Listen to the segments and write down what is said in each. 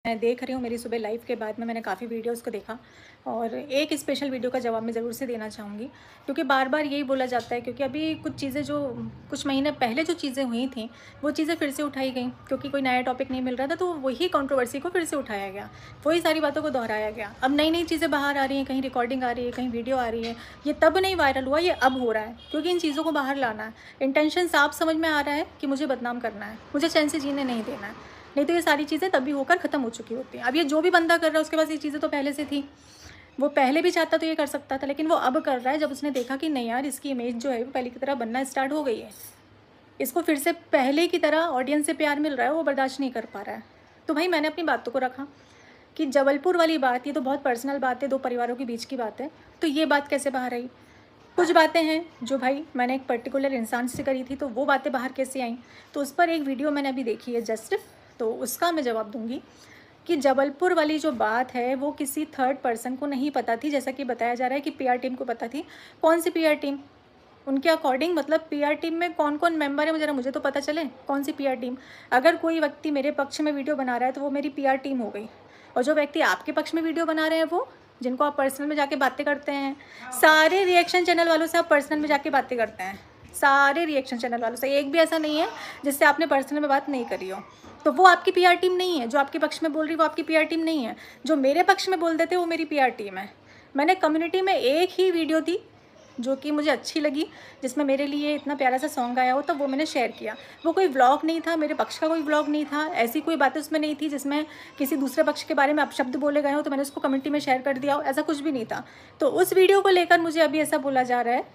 मैं देख रही हूँ मेरी सुबह लाइव के बाद में मैंने काफ़ी वीडियोस को देखा और एक स्पेशल वीडियो का जवाब मैं ज़रूर से देना चाहूँगी, क्योंकि बार बार यही बोला जाता है। क्योंकि अभी कुछ चीज़ें जो कुछ महीने पहले जो चीज़ें हुई थी वो चीज़ें फिर से उठाई गई, क्योंकि कोई नया टॉपिक नहीं मिल रहा था, तो वही कंट्रोवर्सी को फिर से उठाया गया, वही सारी बातों को दोहराया गया। अब नई नई चीज़ें बाहर आ रही हैं, कहीं रिकॉर्डिंग आ रही है, कहीं वीडियो आ रही है। ये तब नहीं वायरल हुआ, ये अब हो रहा है, क्योंकि इन चीज़ों को बाहर लाना है। इंटेंशन साफ समझ में आ रहा है कि मुझे बदनाम करना है, मुझे चैन से जीने नहीं देना है। नहीं तो ये सारी चीज़ें तभी होकर ख़त्म हो चुकी होती हैं। अब ये जो भी बंदा कर रहा है उसके पास ये चीज़ें तो पहले से थी, वो पहले भी चाहता तो ये कर सकता था, लेकिन वो अब कर रहा है जब उसने देखा कि नहीं यार, इसकी इमेज जो है वो पहले की तरह बनना स्टार्ट हो गई है, इसको फिर से पहले की तरह ऑडियंस से प्यार मिल रहा है, वो बर्दाश्त नहीं कर पा रहा है। तो भाई मैंने अपनी बातों को रखा कि जबलपुर वाली बात, ये तो बहुत पर्सनल बात है, दो परिवारों के बीच की बात है, तो ये बात कैसे बाहर आई। कुछ बातें हैं जो भाई मैंने एक पर्टिकुलर इंसान से करी थी, तो वो बातें बाहर कैसे आई, तो उस पर एक वीडियो मैंने अभी देखी है जस्ट, तो उसका मैं जवाब दूंगी कि जबलपुर वाली जो बात है वो किसी थर्ड पर्सन को नहीं पता थी, जैसा कि बताया जा रहा है कि पीआर टीम को पता थी। कौन सी पीआर टीम? उनके अकॉर्डिंग मतलब पीआर टीम में कौन कौन मेंबर है, जरा मुझे तो पता चले कौन सी पीआर टीम। अगर कोई व्यक्ति मेरे पक्ष में वीडियो बना रहा है तो वो मेरी पीआर टीम हो गई, और जो व्यक्ति आपके पक्ष में वीडियो बना रहे हैं वो, जिनको आप पर्सनल में जाके बातें करते हैं, सारे रिएक्शन चैनल वालों से आप पर्सनल में जाके बातें करते हैं, सारे रिएक्शन चैनल वालों से, एक भी ऐसा नहीं है जिससे आपने पर्सनल में बात नहीं करी हो। तो वो आपकी पीआर टीम नहीं है। जो आपके पक्ष में बोल रही है वो आपकी पीआर टीम नहीं है। जो मेरे पक्ष में बोल देते वो मेरी पीआर टीम है। मैंने कम्युनिटी में एक ही वीडियो थी जो कि मुझे अच्छी लगी, जिसमें मेरे लिए इतना प्यारा सा सॉन्ग आया हो, तो वो मैंने शेयर किया। वो कोई व्लॉग नहीं था, मेरे पक्ष का कोई व्लॉग नहीं था, ऐसी कोई बातें उसमें नहीं थी जिसमें किसी दूसरे पक्ष के बारे में अपशब्द बोले गए हो तो मैंने उसको कम्युनिटी में शेयर कर दिया हो, ऐसा कुछ भी नहीं था। तो उस वीडियो को लेकर मुझे अभी ऐसा बोला जा रहा है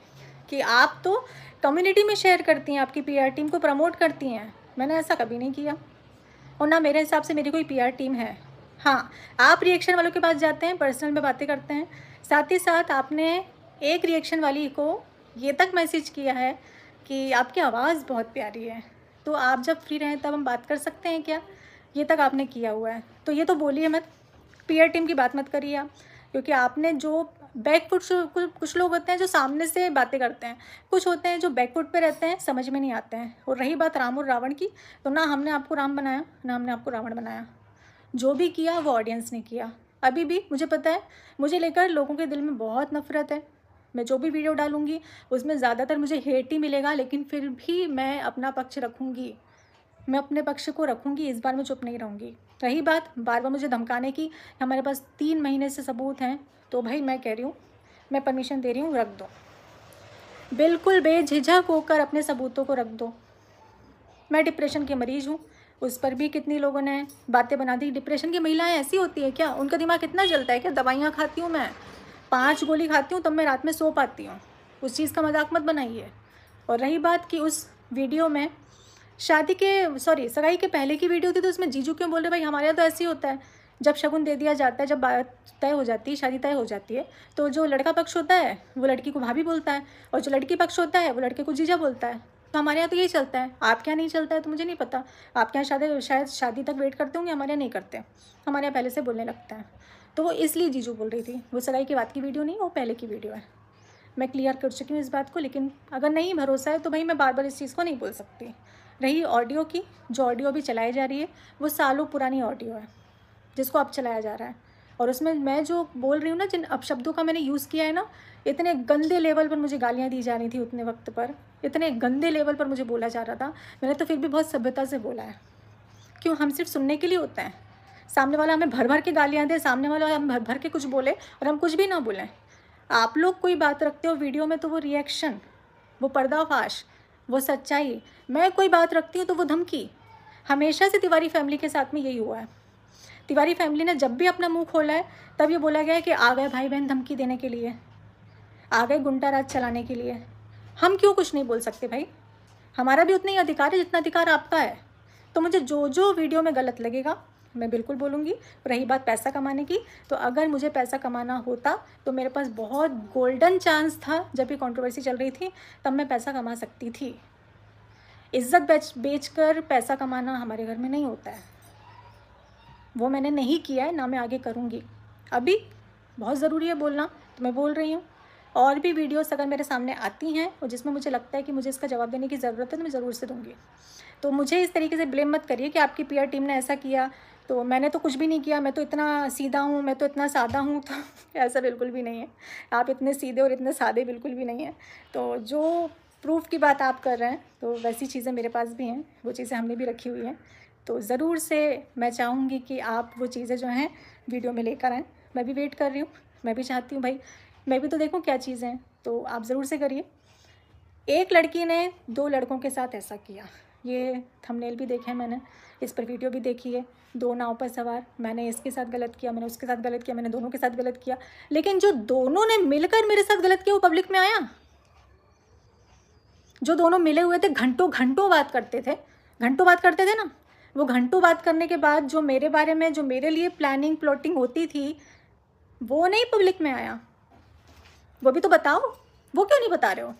कि आप तो कम्युनिटी में शेयर करती हैं, आपकी पीआर टीम को प्रमोट करती हैं। मैंने ऐसा कभी नहीं किया, और ना मेरे हिसाब से मेरी कोई पीआर टीम है। हाँ, आप रिएक्शन वालों के पास जाते हैं, पर्सनल में बातें करते हैं, साथ ही साथ आपने एक रिएक्शन वाली को ये तक मैसेज किया है कि आपकी आवाज़ बहुत प्यारी है, तो आप जब फ्री रहें तब हम बात कर सकते हैं क्या, ये तक आपने किया हुआ है। तो ये तो बोलिए मत, पीआर टीम की बात मत करिए आप, क्योंकि आपने जो बैकफुट, कुछ लोग होते हैं जो सामने से बातें करते हैं, कुछ होते हैं जो बैकफुट पे रहते हैं, समझ में नहीं आते हैं। और रही बात राम और रावण की, तो ना हमने आपको राम बनाया ना हमने आपको रावण बनाया, जो भी किया वो ऑडियंस ने किया। अभी भी मुझे पता है, मुझे लेकर लोगों के दिल में बहुत नफरत है। मैं जो भी वीडियो डालूंगी उसमें ज़्यादातर मुझे हेट ही मिलेगा, लेकिन फिर भी मैं अपना पक्ष रखूँगी, मैं अपने पक्ष को रखूँगी। इस बार मैं चुप नहीं रहूँगी। रही बात बार बार मुझे धमकाने की, हमारे पास 3 महीने से सबूत हैं, तो भाई मैं कह रही हूँ, मैं परमिशन दे रही हूँ, रख दो, बिल्कुल बेझिझक होकर अपने सबूतों को रख दो। मैं डिप्रेशन की मरीज़ हूँ, उस पर भी कितनी लोगों ने बातें बना दी। डिप्रेशन की महिलाएं ऐसी होती है क्या? उनका दिमाग इतना जलता है क्या? दवाइयाँ खाती हूँ मैं, 5 गोली खाती हूँ तब मैं रात में सो पाती हूँ। उस चीज़ का मजाक मत बनाइए। और रही बात कि उस वीडियो में सगाई के पहले की वीडियो थी, तो उसमें जीजू क्यों बोल रहे? भाई हमारे यहाँ तो ऐसे ही होता है, जब शगुन दे दिया जाता है, जब बात तय हो जाती है, शादी तय हो जाती है, तो जो लड़का पक्ष होता है वो लड़की को भाभी बोलता है, और जो लड़की पक्ष होता है वो लड़के को जीजा बोलता है। तो हमारे यहाँ तो यही चलता है। आपके यहाँ नहीं चलता है तो मुझे नहीं पता, आपके यहाँ शायद शादी तक वेट करते होंगे, हमारे यहाँ नहीं करते, हमारे यहाँ पहले से बोलने लगता है। तो वो इसलिए जीजू बोल रही थी, वो सगाई के बाद की वीडियो नहीं, वो पहले की वीडियो है। मैं क्लियर कर चुकी हूँ इस बात को, लेकिन अगर नहीं भरोसा है तो भाई मैं बार बार इस चीज़ को नहीं बोल सकती। रही ऑडियो की, जो ऑडियो अभी चलाई जा रही है वो सालों पुरानी ऑडियो है, जिसको अब चलाया जा रहा है। और उसमें मैं जो बोल रही हूँ ना, जिन अपशब्दों का मैंने यूज़ किया है ना, इतने गंदे लेवल पर मुझे गालियाँ दी जा रही थी उतने वक्त पर, इतने गंदे लेवल पर मुझे बोला जा रहा था, मैंने तो फिर भी बहुत सभ्यता से बोला है। क्यों? हम सिर्फ सुनने के लिए होते हैं। सामने वाला हमें भर भर के गालियाँ दे, सामने वाला हम भर भर के कुछ बोले और हम कुछ भी ना बोलें। आप लोग कोई बात रखते हो वीडियो में तो वो रिएक्शन, वो पर्दाफाश, वो सच्चाई। मैं कोई बात रखती हूँ तो वो धमकी। हमेशा से तिवारी फैमिली के साथ में यही हुआ है। तिवारी फैमिली ने जब भी अपना मुंह खोला है तब ये बोला गया है कि आ गए भाई बहन धमकी देने के लिए, आ गए गुंडा राज चलाने के लिए। हम क्यों कुछ नहीं बोल सकते भाई? हमारा भी उतना ही अधिकार है जितना अधिकार आपका है। तो मुझे जो जो वीडियो में गलत लगेगा मैं बिल्कुल बोलूँगी। रही बात पैसा कमाने की, तो अगर मुझे पैसा कमाना होता तो मेरे पास बहुत गोल्डन चांस था, जब ये कंट्रोवर्सी चल रही थी तब मैं पैसा कमा सकती थी। इज्जत बेचकर पैसा कमाना हमारे घर में नहीं होता है, वो मैंने नहीं किया है, ना मैं आगे करूँगी। अभी बहुत ज़रूरी है बोलना तो मैं बोल रही हूँ। और भी वीडियोस अगर मेरे सामने आती हैं और जिसमें मुझे लगता है कि मुझे इसका जवाब देने की ज़रूरत है तो मैं ज़रूर से दूँगी। तो मुझे इस तरीके से ब्लेम मत करिए कि आपकी पीआर टीम ने ऐसा किया तो मैंने तो कुछ भी नहीं किया, मैं तो इतना सीधा हूँ, मैं तो इतना सादा हूँ, तो ऐसा बिल्कुल भी नहीं है। आप इतने सीधे और इतने सादे बिल्कुल भी नहीं हैं। तो जो प्रूफ की बात आप कर रहे हैं, तो वैसी चीज़ें मेरे पास भी हैं, वो चीज़ें हमने भी रखी हुई हैं। तो ज़रूर से मैं चाहूँगी कि आप वो चीज़ें जो हैं वीडियो में लेकर आएँ। मैं भी वेट कर रही हूँ, मैं भी चाहती हूँ भाई मैं भी तो देखूँ क्या चीज़ें हैं, तो आप ज़रूर से करिए। एक लड़की ने 2 लड़कों के साथ ऐसा किया, ये थंबनेल भी देखे हैं मैंने, इस पर वीडियो भी देखी है। 2 नाव पर सवार, मैंने इसके साथ गलत किया, मैंने उसके साथ गलत किया, मैंने दोनों के साथ गलत किया, लेकिन जो दोनों ने मिलकर मेरे साथ गलत किया वो पब्लिक में आया। जो दोनों मिले हुए थे, घंटों घंटों बात करते थे, घंटों बात करते थे ना, वो घंटों बात करने के बाद जो मेरे बारे में, जो मेरे लिए प्लानिंग प्लॉटिंग होती थी, वो नहीं पब्लिक में आया। वो भी तो बताओ, वो क्यों नहीं बता रहे हो?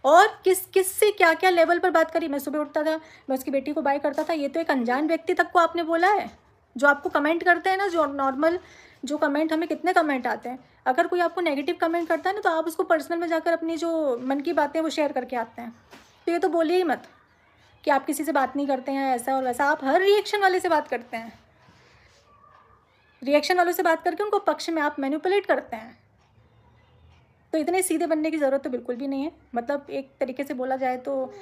और किस से क्या क्या लेवल पर बात करी। मैं सुबह उठता था, मैं उसकी बेटी को बाय करता था, ये तो एक अनजान व्यक्ति तक को आपने बोला है। जो आपको कमेंट करते हैं ना, जो नॉर्मल जो कमेंट, हमें कितने कमेंट आते हैं, अगर कोई आपको नेगेटिव कमेंट करता है ना, तो आप उसको पर्सनल में जाकर अपनी जो मन की बातें वो शेयर करके आते हैं। तो ये तो बोलिए ही मत कि आप किसी से बात नहीं करते हैं, ऐसा और वैसा। आप हर रिएक्शन वाले से बात करते हैं, रिएक्शन वालों से बात करके उनको पक्ष में आप मैनिपुलेट करते हैं। तो इतने सीधे बनने की ज़रूरत तो बिल्कुल भी नहीं है। मतलब एक तरीके से बोला जाए तो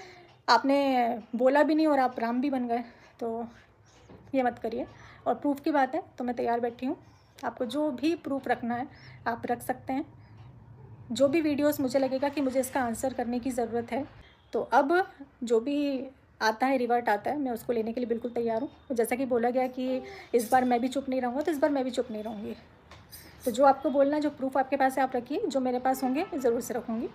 आपने बोला भी नहीं और आप राम भी बन गए, तो ये मत करिए। और प्रूफ की बात है तो मैं तैयार बैठी हूँ, आपको जो भी प्रूफ रखना है आप रख सकते हैं। जो भी वीडियोस मुझे लगेगा कि मुझे इसका आंसर करने की ज़रूरत है, तो अब जो भी आता है, रिवर्ट आता है, मैं उसको लेने के लिए बिल्कुल तैयार हूँ। जैसा कि बोला गया कि इस बार मैं भी चुप नहीं रहूँगा, तो इस बार मैं भी चुप नहीं रहूँगी। तो जो आपको बोलना है, जो प्रूफ आपके पास है आप रखिए, जो मेरे पास होंगे ज़रूर से रखूँगी।